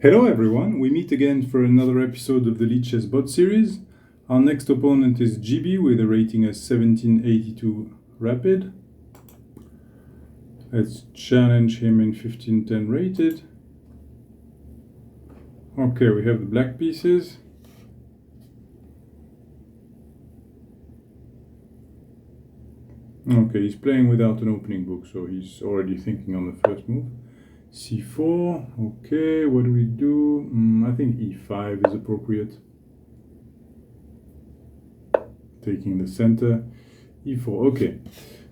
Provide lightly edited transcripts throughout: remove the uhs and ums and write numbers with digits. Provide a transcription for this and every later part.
Hello everyone, we meet again for another episode of the lichess bot series. Our next opponent is Jibbby with a rating as 1782 rapid. Let's challenge him in 1510 rated. Okay, we have the black pieces. Okay, he's playing without an opening book, so he's already thinking on the first move. c4, okay, what do we do? I think e5 is appropriate. Taking the center, e4, okay.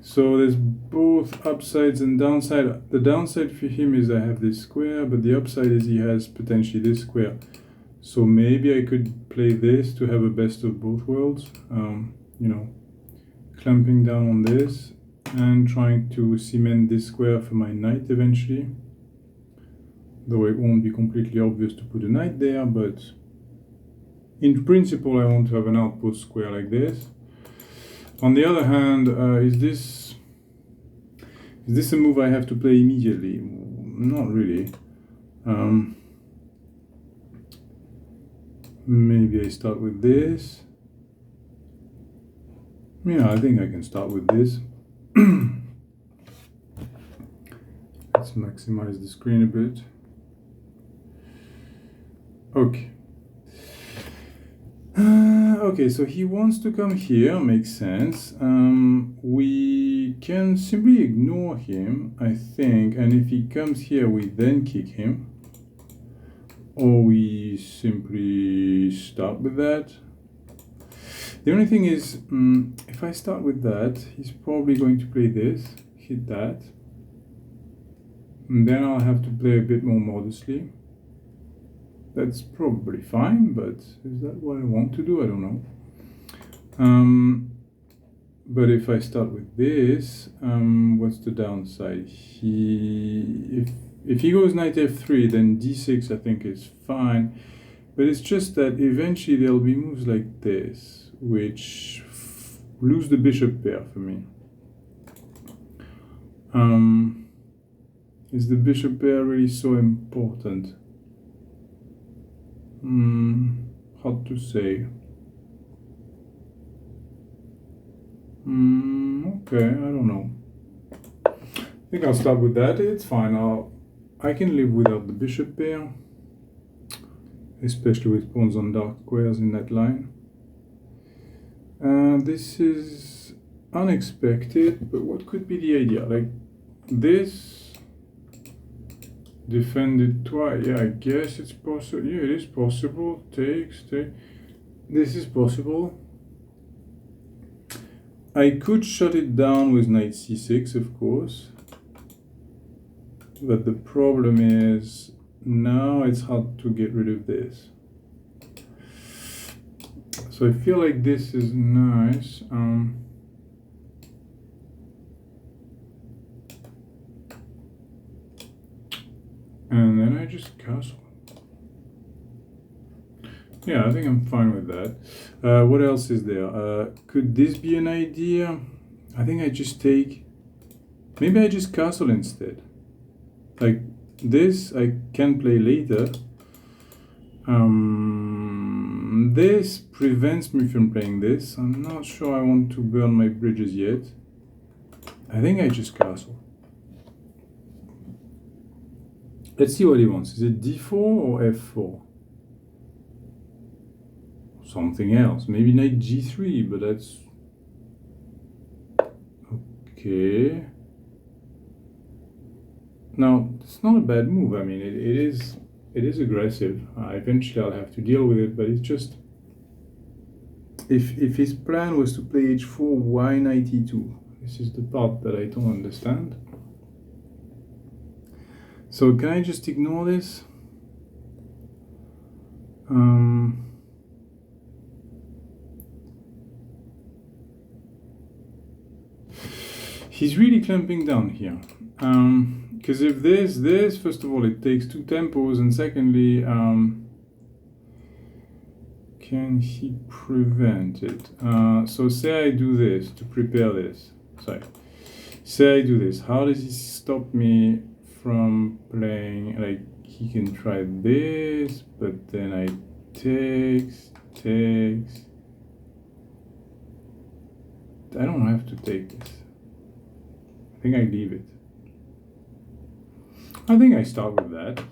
So there's both upsides and downside. The downside for him is I have this square, but the upside is he has potentially this square. So maybe I could play this to have a best of both worlds, you know, clamping down on this and trying to cement this square for my knight eventually. Though it won't be completely obvious to put a knight there, but in principle I want to have an outpost square like this. On the other hand, is this a move I have to play immediately? Not really. Maybe I start with this. Yeah, I think I can start with this. Let's maximize the screen a bit. Okay. Okay, so he wants to come here, makes sense. We can simply ignore him, I think, and if he comes here, we then kick him. Or we simply start with that. The only thing is, if I start with that, he's probably going to play this, hit that. And then I'll have to play a bit more modestly. That's probably fine, but is that what I want to do? I don't know. But if I start with this, what's the downside? If he goes knight f3, then d6 I think is fine. But it's just that eventually there'll be moves like this, which lose the bishop pair for me. Is the bishop pair really so important? Hard to say. Okay, I don't know. I think I'll start with that. It's fine. I can live without the bishop pair, especially with pawns on dark squares in that line. This is unexpected, but what could be the idea? Like this. Defended twice. Yeah, I guess it's possible. Yeah, it is possible. Take. This is possible. I could shut it down with knight c6, of course. But the problem is now it's hard to get rid of this. So I feel like this is nice. And then I just castle. Yeah, I think I'm fine with that. What else is there? Could this be an idea? I think I just take... Maybe I just castle instead. Like this I can play later. This prevents me from playing this. I'm not sure I want to burn my bridges yet. I think I just castle. Let's see what he wants. Is it d4 or f4? Something else. Maybe knight g3, but that's... Okay. Now, it's not a bad move. I mean, it is aggressive. Eventually I'll have to deal with it, but it's just... If his plan was to play h4, why knight e2? This is the part that I don't understand. So can I just ignore this? He's really clamping down here. Because if this, first of all, it takes two tempos, and secondly, can he prevent it? So say I do this to prepare this. Sorry. Say I do this. How does he stop me from playing like he can try this, but then I takes. I don't have to take this. I think I leave it. I think I start with that.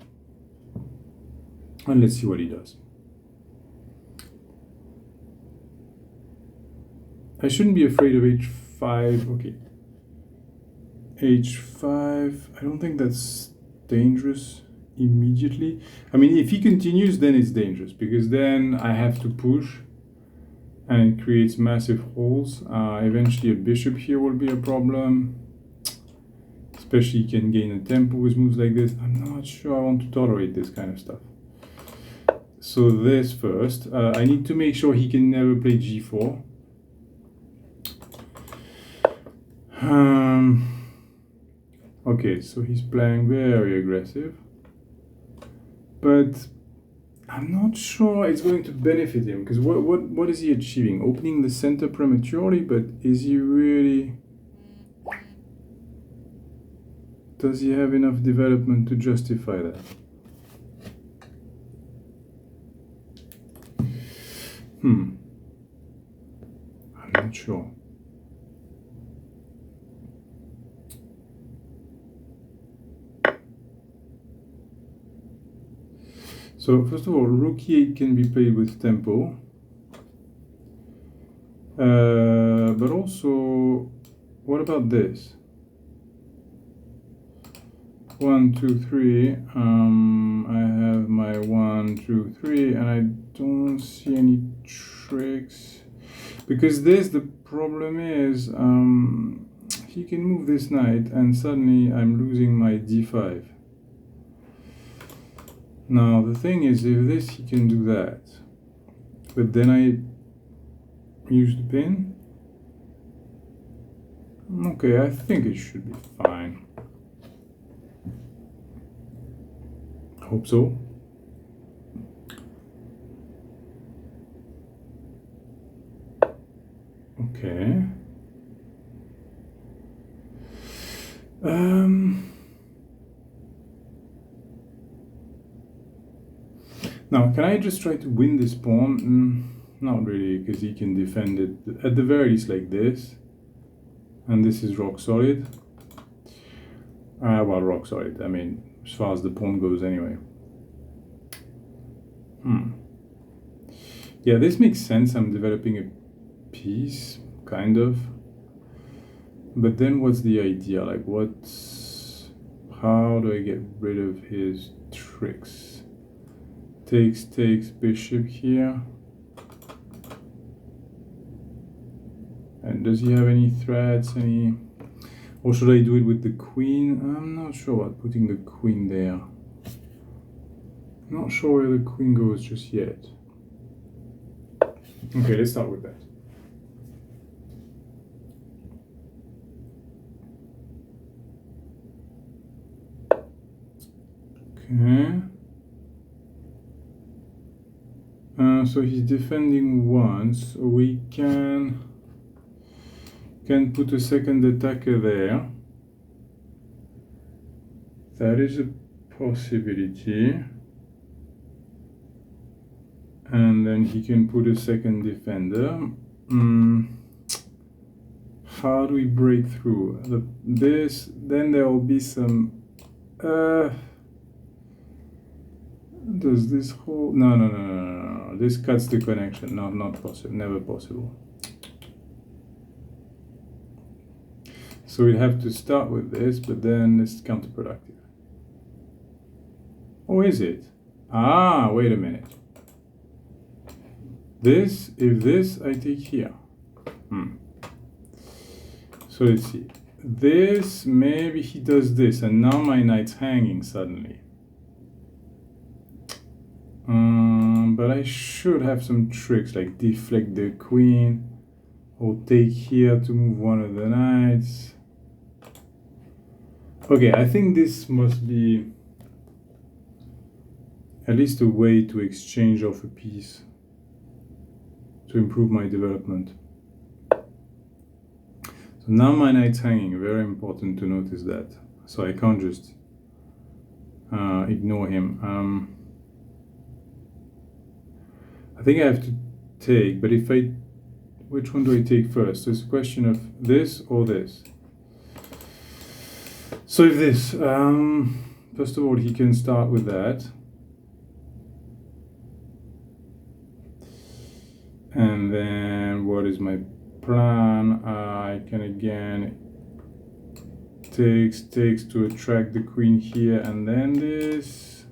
And let's see what he does. I shouldn't be afraid of h5. Okay. h5. I don't think that's dangerous immediately. I mean, if he continues, then it's dangerous, because then I have to push and it creates massive holes. Eventually a bishop here will be a problem, especially he can gain a tempo with moves like this. I'm not sure I want to tolerate this kind of stuff. So this first, I need to make sure he can never play g4. Okay, so he's playing very aggressive, but I'm not sure it's going to benefit him, because what is he achieving? Opening the center prematurely, but is he really... Does he have enough development to justify that? I'm not sure. So first of all, rook e8 can be played with tempo, but also, what about this? 1, 2, 3. I have my 1, 2, 3, and I don't see any tricks, because this, the problem is, he can move this knight, and suddenly I'm losing my d5. Now the thing is, if this, he can do that, but then I use the pin. Okay, I think it should be fine. Hope so. Okay. Now, can I just try to win this pawn? Not really, because he can defend it at the very least like this. And this is rock solid. Well, rock solid, I mean, as far as the pawn goes anyway. Yeah, this makes sense. I'm developing a piece, kind of. But then what's the idea? Like, how do I get rid of his tricks? Takes bishop here. And does he have any threats? Or should I do it with the queen? I'm not sure about putting the queen there. Not sure where the queen goes just yet. Okay, let's start with that. Okay. So he's defending once. We can put a second attacker there. That is a possibility. And then he can put a second defender. How do we break through? Then there will be some... does this hold? No. This cuts the connection. No, not possible. Never possible. So we'd have to start with this, but then it's counterproductive. Oh, is it? Ah, wait a minute. If this, I take here. So let's see. This, maybe he does this, and now my knight's hanging suddenly. But I should have some tricks, like deflect the queen, or take here to move one of the knights. Okay, I think this must be at least a way to exchange off a piece to improve my development. So now my knight's hanging, very important to notice that. So I can't just ignore him. I think I have to take, but which one do I take first? So it's a question of this or this. So if this, first of all, he can start with that. And then what is my plan? I can again takes to attract the queen here, and then this.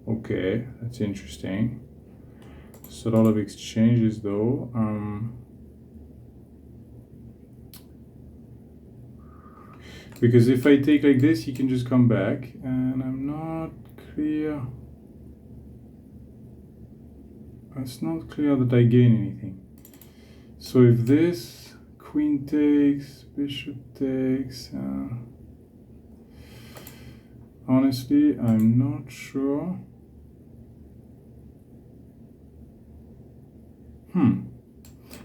Okay, that's interesting. So a lot of exchanges though. Because if I take like this, he can just come back, and I'm not clear. It's not clear that I gain anything. So if this queen takes, bishop takes, honestly, I'm not sure.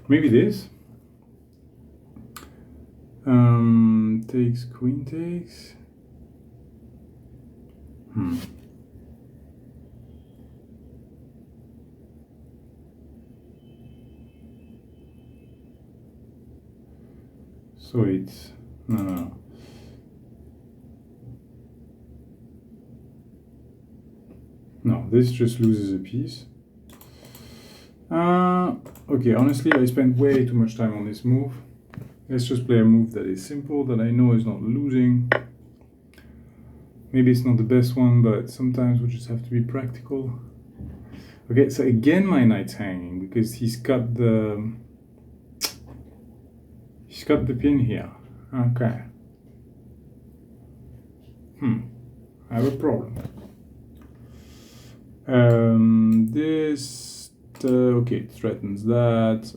Maybe this. Takes, queen takes. So it's no. No, this just loses a piece. Okay, honestly, I spent way too much time on this move. Let's just play a move that is simple, that I know is not losing. Maybe it's not the best one, but sometimes we just have to be practical. Okay, so again my knight's hanging because he's got the pin here. Okay. I have a problem. Okay, it threatens that.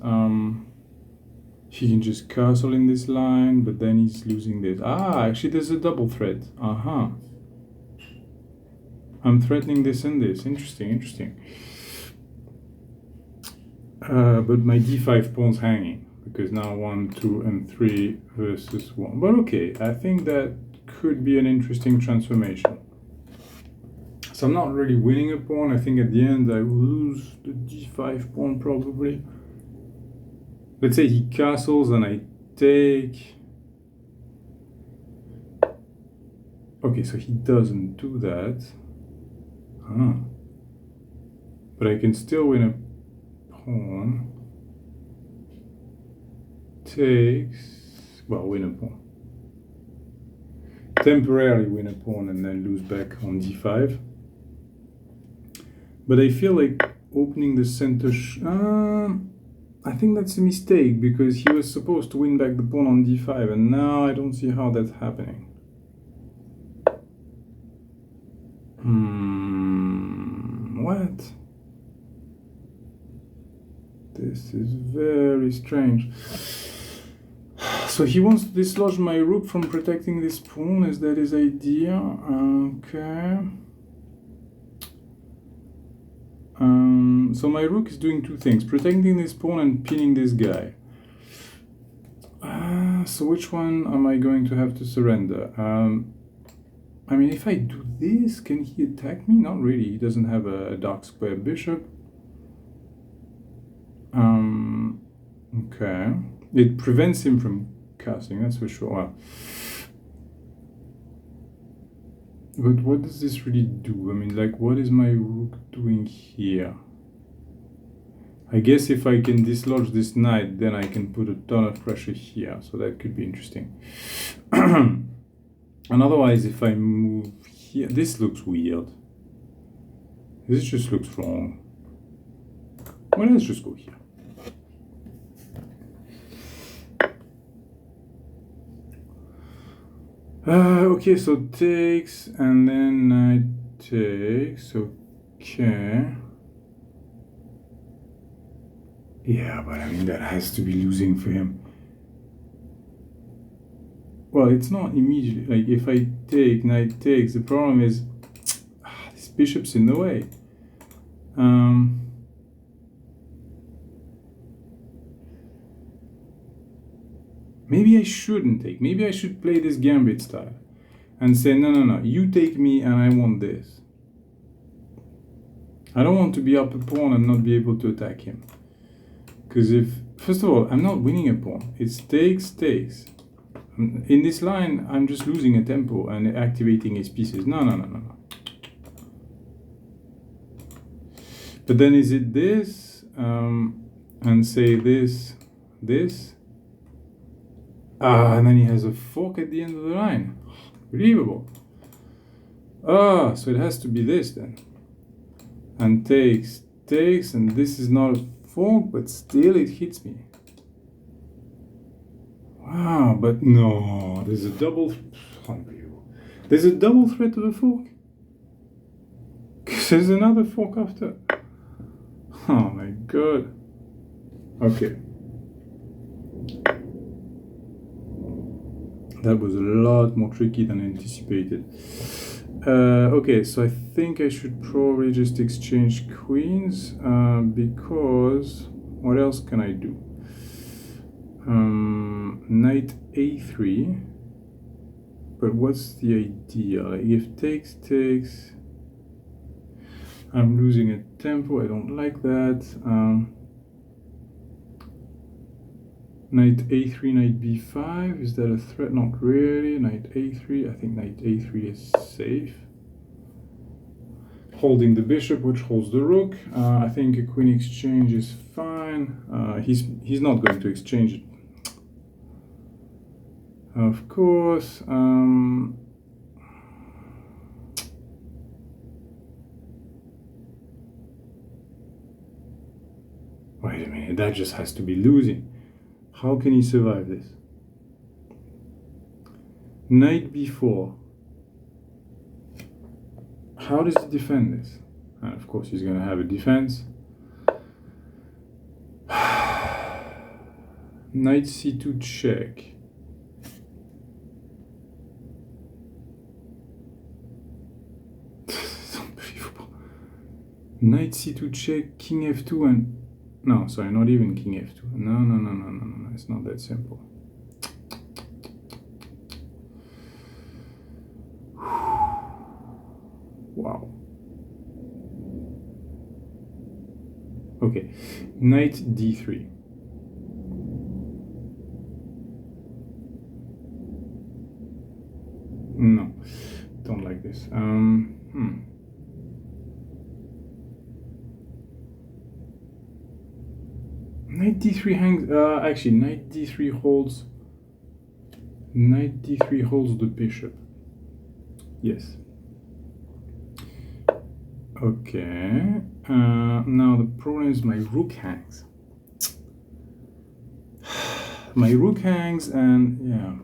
He can just castle in this line, but then he's losing this. Actually there's a double threat. I'm threatening this and this. Interesting. But my d5 pawn's hanging, because now 1, 2, and 3 versus 1. But okay, I think that could be an interesting transformation. So I'm not really winning a pawn. I think at the end I will lose the d5 pawn probably. Let's say he castles and I take. Okay, so he doesn't do that. But I can still win a pawn. Takes. Well, win a pawn. Temporarily win a pawn and then lose back on d5. But I feel like opening the center. I think that's a mistake, because he was supposed to win back the pawn on d5, and now I don't see how that's happening. What? This is very strange. So he wants to dislodge my rook from protecting this pawn. Is that his idea? Okay. So my rook is doing two things: protecting this pawn and pinning this guy. So which one am I going to have to surrender? I mean, if I do this, can he attack me? Not really. He doesn't have a dark square bishop. Okay. It prevents him from casting, that's for sure. Wow. But what does this really do? I mean, like, what is my rook doing here? I guess if I can dislodge this knight, then I can put a ton of pressure here, so that could be interesting. And otherwise, if I move here, this looks weird. This just looks wrong. Well, let's just go here. Okay, so takes, and then knight takes, okay. Yeah, but I mean, that has to be losing for him. Well, it's not immediately, like, if I take, knight takes, the problem is, this bishop's in the way. Maybe I shouldn't take. Maybe I should play this gambit style. and say, no, you take me and I want this. I don't want to be up a pawn and not be able to attack him. Because first of all, I'm not winning a pawn. It's takes. In this line, I'm just losing a tempo and activating his pieces. No. But then is it this, and say this? And then he has a fork at the end of the line. Unbelievable. So it has to be this then. And takes, and this is not a fork, but still it hits me. Wow, but no, there's a double. Unbelievable. There's a double threat of a fork. There's another fork after. Oh my god. Okay. That was a lot more tricky than anticipated. Okay, so I think I should probably just exchange queens because what else can I do? Knight a3. But what's the idea? Like if takes, I'm losing a tempo. I don't like that. Knight a3, knight b5. Is that a threat? Not really. Knight a3. I think knight a3 is safe. Holding the bishop, which holds the rook. I think a queen exchange is fine. He's not going to exchange it. Of course. Wait a minute. That just has to be losing. How can he survive this? Knight b4. How does he defend this? And of course he's going to have a defense. Knight c2 check. It's unbelievable. Knight c2 check, king f2 and... No, sorry, not even king f2. No, it's not that simple. Wow. Okay, knight d3. No, don't like this. Knight d3 hangs. Actually, knight d3 holds. Knight d3 holds the bishop. Yes. Okay. Now the problem is my rook hangs. My rook hangs, and yeah,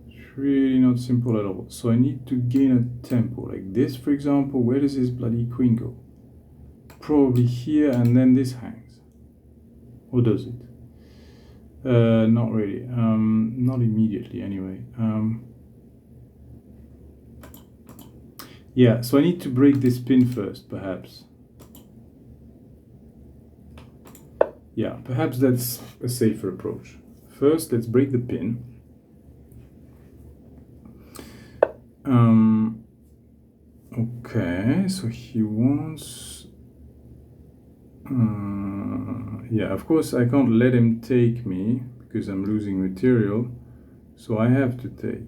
it's really not simple at all. So I need to gain a tempo like this, for example. Where does this bloody queen go? Probably here, and then this hangs. Or does it? Not really. Not immediately, anyway. Yeah, so I need to break this pin first, perhaps. Yeah, perhaps that's a safer approach. First, let's break the pin. Okay, so he wants... yeah, of course I can't let him take me because I'm losing material, so I have to take.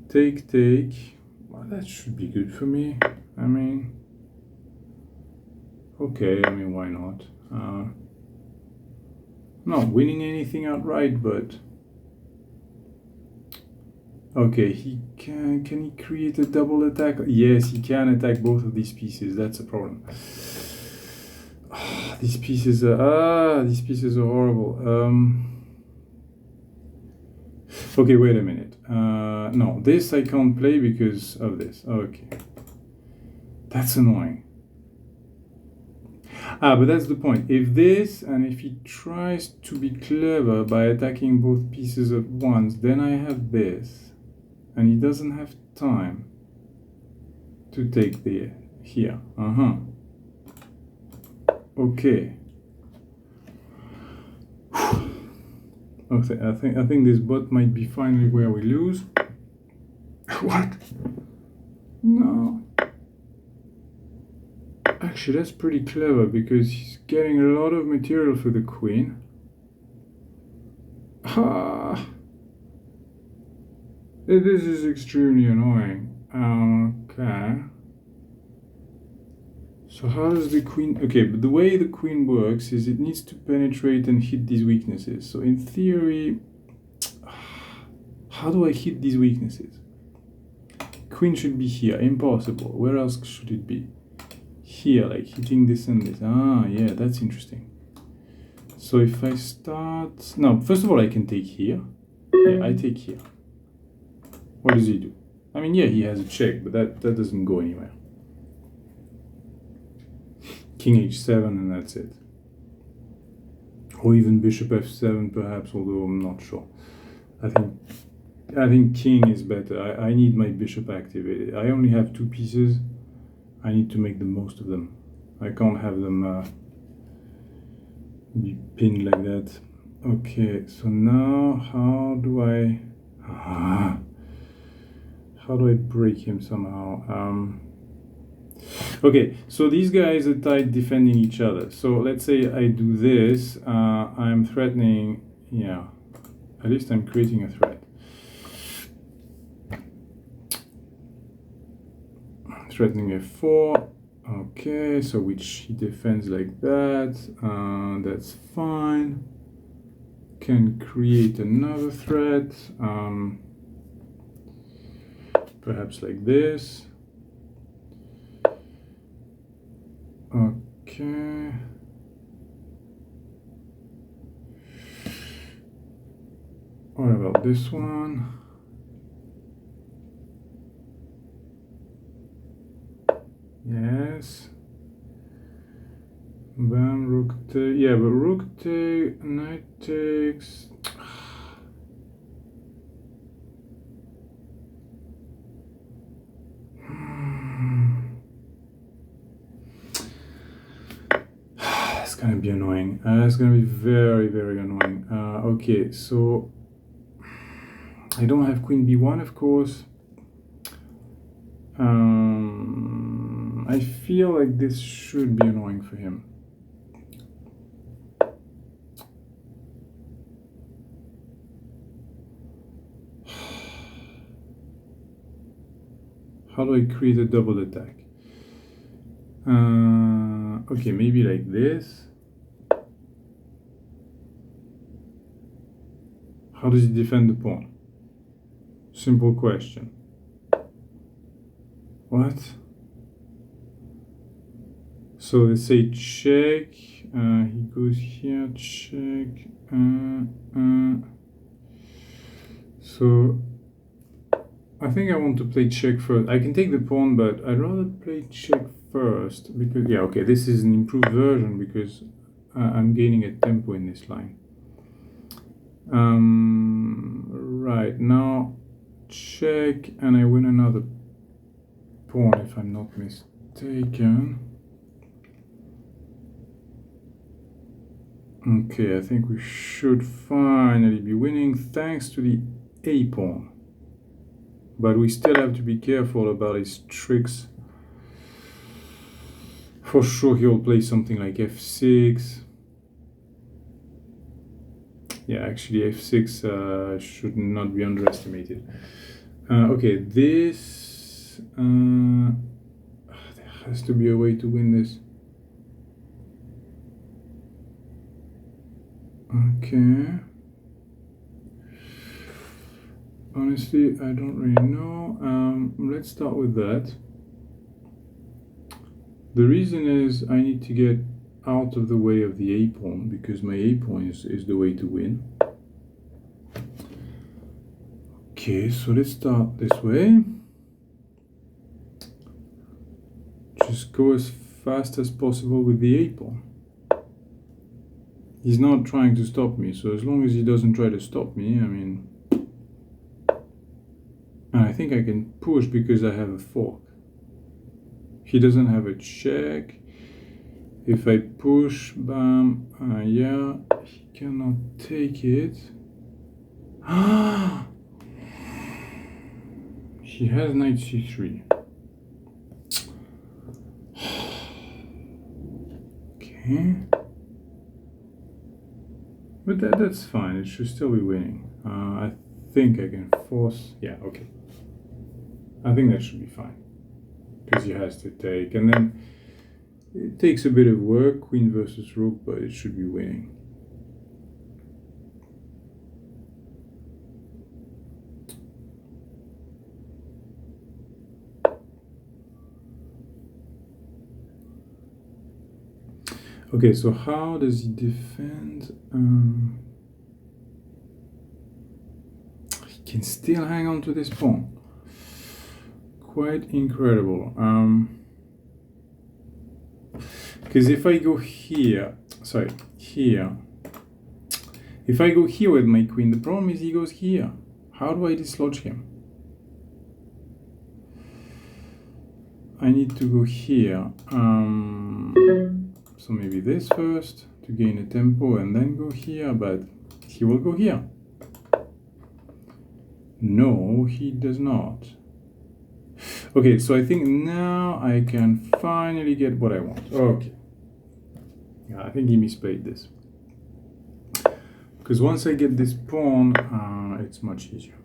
Take. Well, that should be good for me. I mean, okay, I mean, why not? Not winning anything outright, but okay, he can he create a double attack? Yes, he can attack both of these pieces. That's a problem. These pieces are horrible. Okay, wait a minute. No, this I can't play because of this. Okay, that's annoying. But that's the point. If this, and if he tries to be clever by attacking both pieces at once, then I have this, and he doesn't have time to take the here. Okay. Okay, I think this bot might be finally where we lose. What? No. Actually, that's pretty clever because he's getting a lot of material for the queen. Ah, this is extremely annoying. Okay. So how does the queen... Okay, but the way the queen works is it needs to penetrate and hit these weaknesses. So in theory, how do I hit these weaknesses? Queen should be here. Impossible. Where else should it be? Here, like hitting this and this. Ah, yeah, that's interesting. So if I start... No, first of all, I can take here. Yeah, I take here. What does he do? I mean, yeah, he has a check, but that doesn't go anywhere. King h7 and that's it. Or even bishop f7 perhaps, although I'm not sure. I think king is better. I need my bishop activated. I only have 2 pieces. I need to make the most of them. I can't have them be pinned like that. Okay, so now how do I break him somehow? Okay, so these guys are tied defending each other. So let's say I do this, I'm threatening, yeah, at least I'm creating a threat. Threatening f4, okay, so which he defends like that, that's fine. Can create another threat, perhaps like this. Okay. What about this one? Yes. Bam, rook take. Yeah, but rook take, knight takes. It's gonna be annoying. It's gonna be very, very annoying. Okay, so I don't have queen b1, of course. I feel like this should be annoying for him. How do I create a double attack? Okay, maybe like this. How does he defend the pawn? Simple question. What? So let's say check. He goes here, check. So I think I want to play check first. I can take the pawn, but I'd rather play check first because, yeah, okay, this is an improved version because I'm gaining a tempo in this line. Right, now check and I win another pawn if I'm not mistaken. Okay, I think we should finally be winning thanks to the A pawn. But we still have to be careful about his tricks. For sure he'll play something like f6. Yeah, actually f6 should not be underestimated. Okay, this... there has to be a way to win this. Okay. Honestly, I don't really know. Let's start with that. The reason is I need to get out of the way of the A pawn because my A pawn is the way to win. Okay, so let's start this way. Just go as fast as possible with the A pawn. He's not trying to stop me, so as long as he doesn't try to stop me, I mean... And I think I can push because I have a fork. He doesn't have a check. If I push, bam, yeah, he cannot take it. He he has knight c3. Okay. But that's fine, it should still be winning. I think I can force, yeah, okay. I think that should be fine. Because he has to take, and then it takes a bit of work, queen versus rook, but it should be winning. Okay, so how does he defend? He can still hang on to this pawn. Quite incredible. Because if I go here, sorry, here. If I go here with my queen, the problem is he goes here. How do I dislodge him? I need to go here. So maybe this first to gain a tempo and then go here, but he will go here. No, he does not. Okay, so I think now I can finally get what I want. Okay. Yeah, I think he misplayed this. Because once I get this pawn, it's much easier.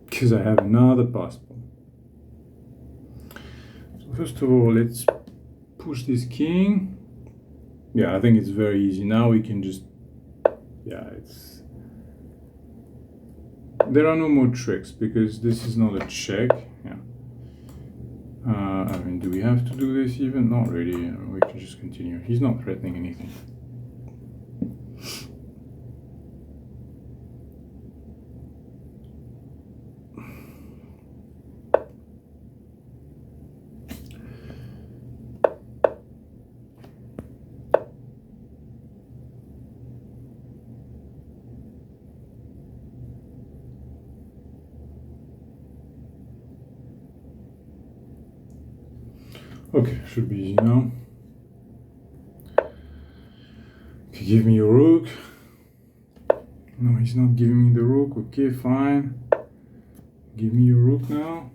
Because I have another passed pawn. So first of all, let's push this king. Yeah, I think it's very easy. Now we can just, yeah, it's, there are no more tricks because this is not a check. Yeah. I mean, do we have to do this even? Not really. We can just continue. He's not threatening anything. Okay, should be easy now. Okay, give me your rook. No, he's not giving me the rook. Okay, fine. Give me your rook now.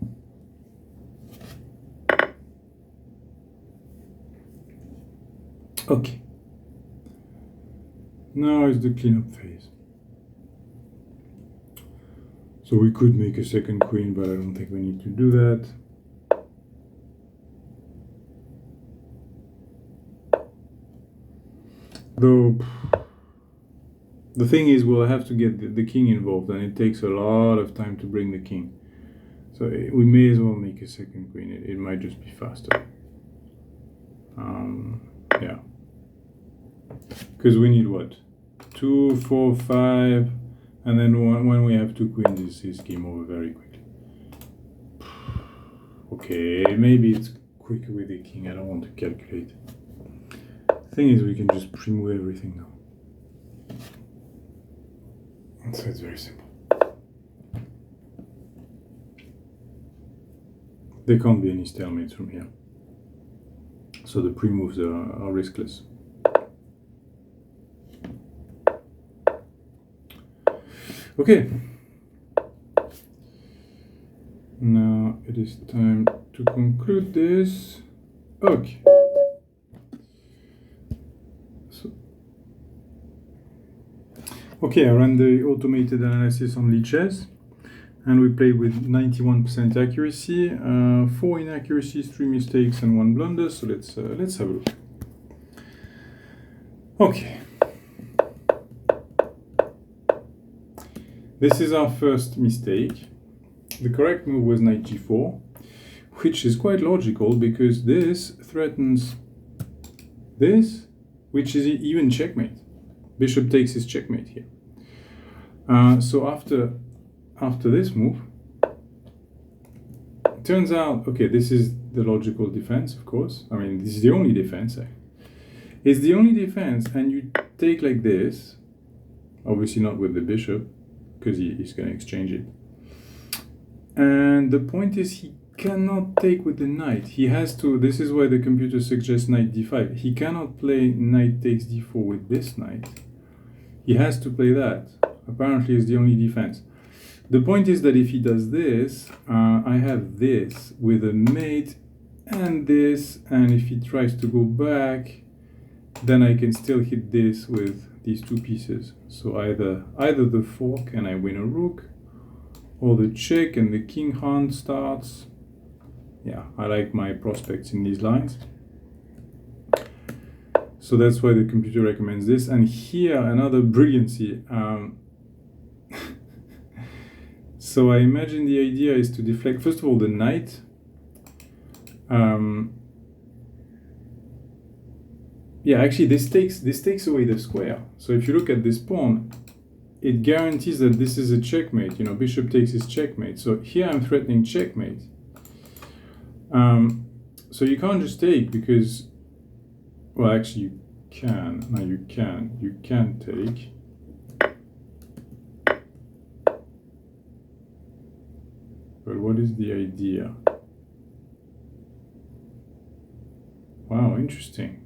Okay. Now is the cleanup phase. So we could make a second queen, but I don't think we need to do that. Though, the thing is, we'll have to get the king involved, and it takes a lot of time to bring the king. So we may as well make a second queen. It might just be faster. Yeah. Because we need what? 2, 4, 5, and then when we have two queens, it's game over very quickly. Okay, maybe it's quicker with the king. I don't want to calculate. Thing is, we can just pre-move everything now. So it's very simple. There can't be any stalemates from here. So the pre-moves are riskless. Okay. Now it is time to conclude this. Okay. Okay, I ran the automated analysis on lichess, and we played with 91% accuracy, 4 inaccuracies, 3 mistakes, and 1 blunder. So let's have a look. Okay, this is our first mistake. The correct move was knight g4, which is quite logical because this threatens this, which is even checkmate. Bishop takes his checkmate here. So after this move, it turns out, okay, this is the logical defense, of course. I mean, this is the only defense. It's the only defense, and you take like this, obviously not with the bishop, because he's going to exchange it. And the point is, he cannot take with the knight. He has to, this is why the computer suggests knight d5. He cannot play knight takes d4 with this knight. He has to play that. Apparently it's the only defense. The point is that if he does this, I have this with a mate and this, and if he tries to go back, then I can still hit this with these two pieces. So either the fork and I win a rook, or the check and the king hand starts. Yeah, I like my prospects in these lines. So that's why the computer recommends this. And here, another brilliancy. So I imagine the idea is to deflect, first of all, the knight. Yeah, actually, this takes away the square. So if you look at this pawn, it guarantees that this is a checkmate. You know, bishop takes is checkmate. So here I'm threatening checkmate. So you can't just take because, well, actually you can. No, you can take. But what is the idea? Wow, interesting.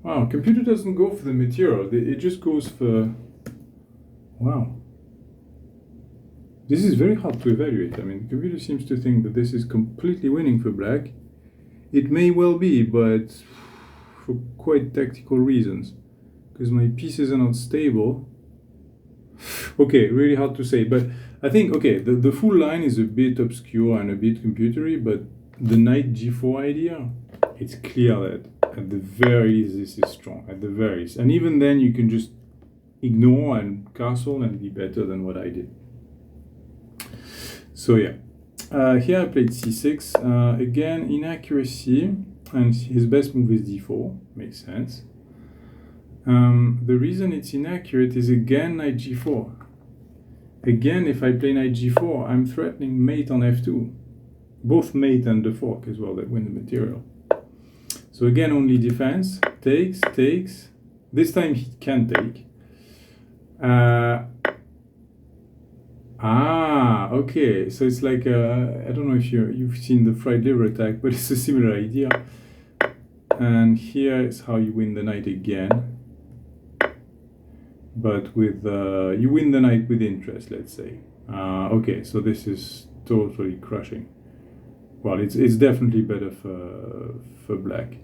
Wow, computer doesn't go for the material, it just goes for... Wow. This is very hard to evaluate. I mean, the computer seems to think that this is completely winning for black. It may well be, but for quite tactical reasons. Because my pieces are not stable. Okay, really hard to say, but I think, okay, the full line is a bit obscure and a bit computery, but the knight g4 idea, it's clear that at the very least this is strong, at the very least. And even then you can just ignore and castle and be better than what I did. So yeah, here I played c6, again inaccuracy, and his best move is d4, makes sense. The reason it's inaccurate is again knight g4. Again, if I play knight g4, I'm threatening mate on f2. Both mate and the fork as well that win the material. So again, only defense, takes. This time he can take. Okay, so it's like, I don't know if you've seen the fried liver attack, but it's a similar idea. And here is how you win the knight again. But with, you win the knight with interest, let's say. Okay, so this is totally crushing. Well, it's definitely better for black.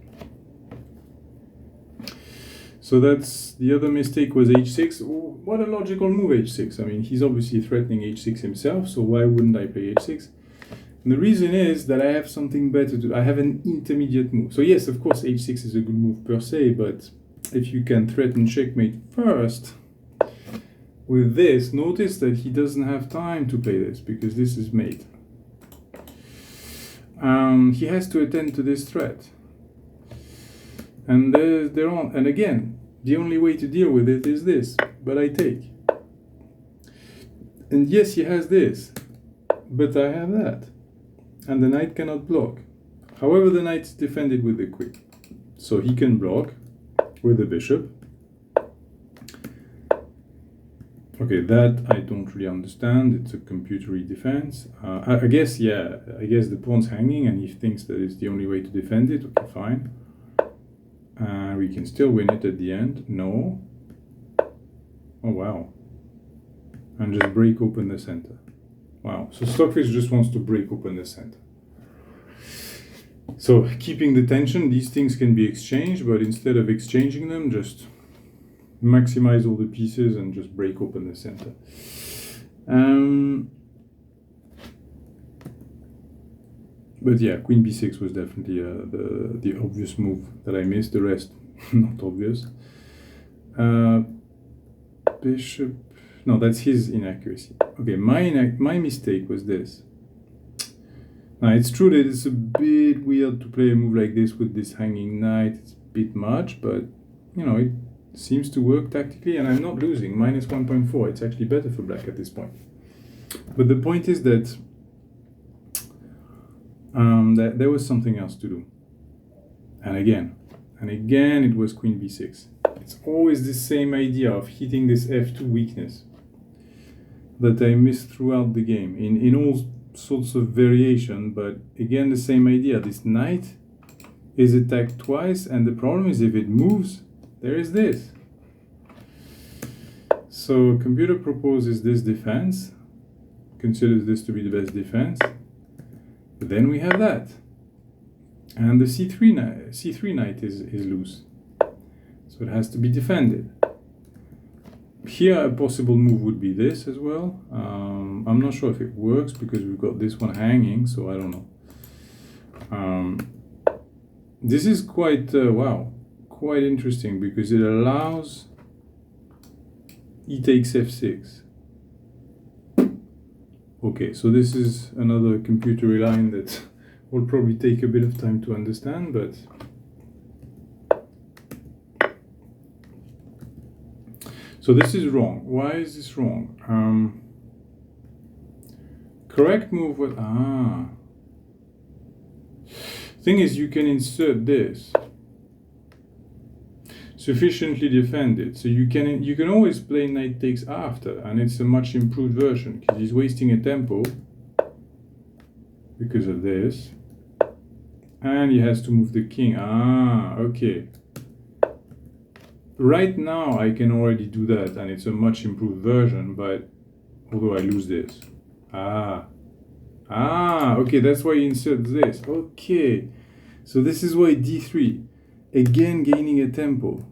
So that's the other mistake was h6. Oh, what a logical move, h6. I mean, he's obviously threatening h6 himself, so why wouldn't I play h6? And the reason is that I have something better to do. I have an intermediate move. So yes, of course, h6 is a good move per se, but if you can threaten checkmate first, with this, notice that he doesn't have time to play this, because this is mate. He has to attend to this threat. And and again, the only way to deal with it is this, but I take. And yes, he has this, but I have that. And the knight cannot block. However, the knight is defended with the queen. So he can block with the bishop. Okay, that I don't really understand. It's a computery defense. I guess, yeah, I guess the pawn's hanging and he thinks that it's the only way to defend it. Okay, fine. We can still win it at the end. No. Oh, wow. And just break open the center. Wow. So Stockfish just wants to break open the center. So keeping the tension, these things can be exchanged, but instead of exchanging them, just maximize all the pieces and just break open the center. But yeah, queen b6 was definitely the obvious move that I missed. The rest, not obvious. Bishop, no, that's his inaccuracy. Okay, my mistake was this. Now, it's true that it's a bit weird to play a move like this with this hanging knight. It's a bit much, but, you know, it seems to work tactically, and I'm not losing. Minus 1.4, it's actually better for black at this point. But the point is that that there was something else to do. And again, it was queen b6. It's always the same idea of hitting this f2 weakness that I missed throughout the game, in all sorts of variation, but again, the same idea. This knight is attacked twice, and the problem is if it moves, there is this. So computer proposes this defense, considers this to be the best defense, but then we have that. And the c3 knight is loose. So it has to be defended. Here a possible move would be this as well. I'm not sure if it works because we've got this one hanging, so I don't know. This is quite, wow, quite interesting because it allows e takes f6. Okay, so this is another computer line that will probably take a bit of time to understand, but so this is wrong. Why is this wrong? Correct move was thing is, you can insert this sufficiently defended, so you can always play knight takes after, and it's a much improved version because he's wasting a tempo because of this, and he has to move the king. Okay. Right now I can already do that, and it's a much improved version, but although I lose this. Okay, that's why he inserts this. Okay, so this is why d3, again gaining a tempo.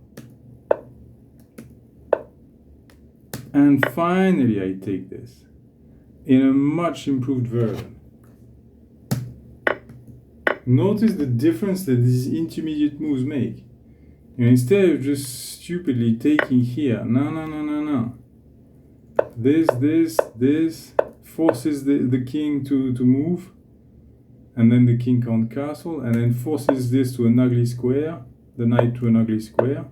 And finally I take this in a much improved version. Notice the difference that these intermediate moves make. You know, instead of just stupidly taking here, no. This forces the king to move, and then the king can't castle, and then forces this to an ugly square, the knight to an ugly square.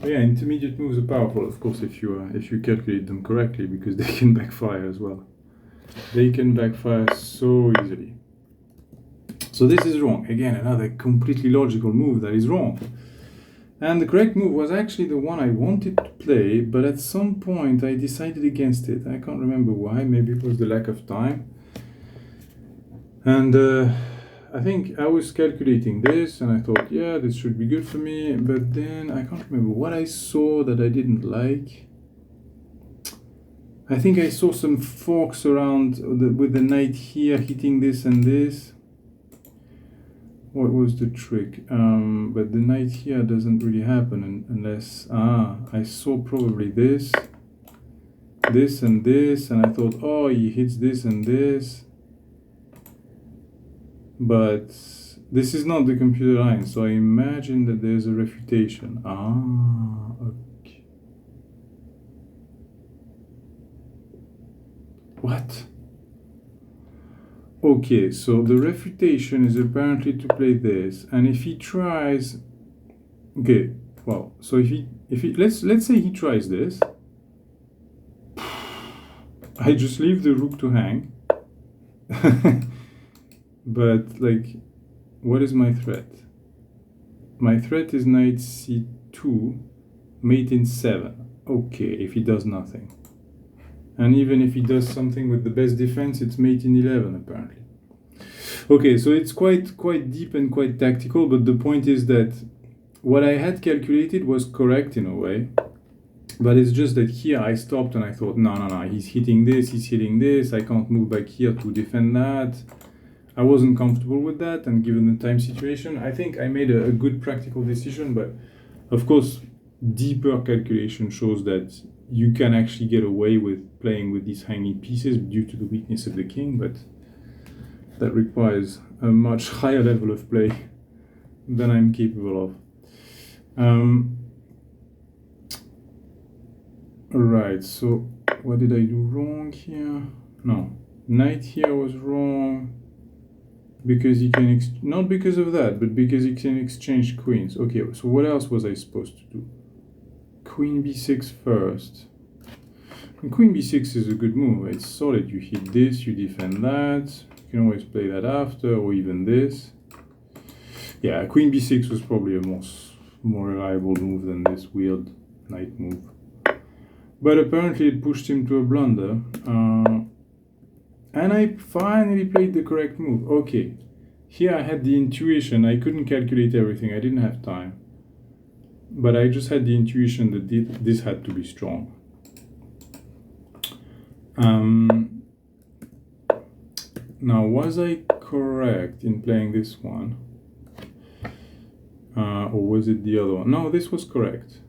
So yeah, intermediate moves are powerful, of course, if you calculate them correctly, because they can backfire as well. They can backfire so easily. So this is wrong. Again, another completely logical move that is wrong. And the correct move was actually the one I wanted to play, but at some point I decided against it. I can't remember why. Maybe it was the lack of time. And I think I was calculating this, and I thought, yeah, this should be good for me. But then I can't remember what I saw that I didn't like. I think I saw some forks around with the knight here hitting this and this. What was the trick? But the knight here doesn't really happen unless I saw probably this and this, and I thought, oh, he hits this and this, but this is not the computer line, so I imagine that there's a refutation. Okay. What? Okay, so the refutation is apparently to play this, and if he tries, okay, well, so if he let's say he tries this, I just leave the rook to hang. But like, what is my threat? My threat is knight c2, mate in 7. Okay, if he does nothing. And even if he does something with the best defense, it's mate in 11 apparently. Okay, so it's quite deep and quite tactical, but the point is that what I had calculated was correct in a way. But it's just that here I stopped and I thought, no, he's hitting this, I can't move back here to defend that. I wasn't comfortable with that, and given the time situation, I think I made a good practical decision, but of course, deeper calculation shows that you can actually get away with playing with these hanging pieces due to the weakness of the king, but that requires a much higher level of play than I'm capable of. Alright, so what did I do wrong here? No, knight here was wrong because you can, not because of that, but because you can exchange queens. Okay, so what else was I supposed to do? Queen b6 first. And queen b6 is a good move. It's solid. You hit this, you defend that. You can always play that after, or even this. Yeah, queen b6 was probably a more reliable move than this weird knight move. But apparently it pushed him to a blunder. And I finally played the correct move. Okay, here I had the intuition. I couldn't calculate everything. I didn't have time. but I just had the intuition that this had to be strong. Now, was I correct in playing this one? Or was it the other one? No, this was correct.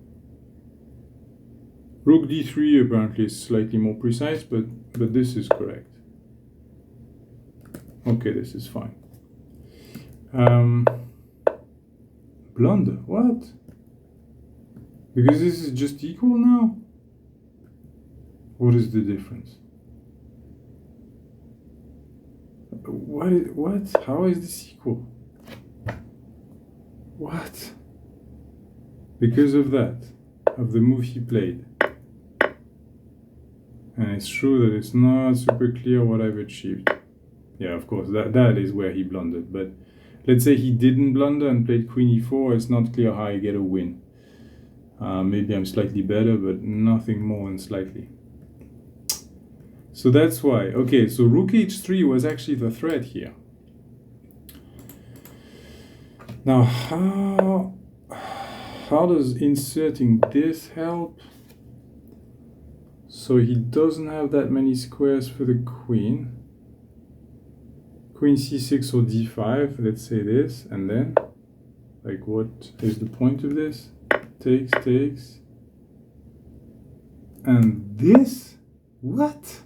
Rook d3 apparently is slightly more precise, but this is correct. Okay, this is fine. Blunder, what? Because this is just equal now? What is the difference? What? How is this equal? What? Because of that, of the move he played. And it's true that it's not super clear what I've achieved. Yeah, of course, that is where he blundered. But let's say he didn't blunder and played queen e4, it's not clear how I get a win. Maybe I'm slightly better, but nothing more than slightly. So that's why. Okay, so rook h3 was actually the threat here. Now, how does inserting this help? So he doesn't have that many squares for the queen. Queen c6 or d5, let's say this, and then, like, what is the point of this? Takes. And this? What?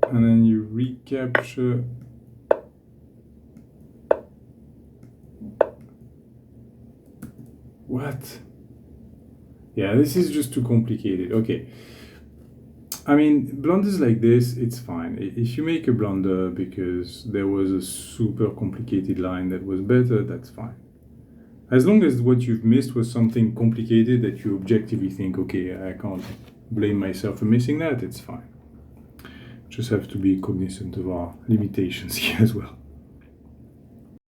And then you recapture. What? Yeah, this is just too complicated. Okay. I mean, blunders like this, it's fine. If you make a blunder because there was a super complicated line that was better, that's fine. As long as what you've missed was something complicated that you objectively think, okay, I can't blame myself for missing that, it's fine. Just have to be cognizant of our limitations here as well.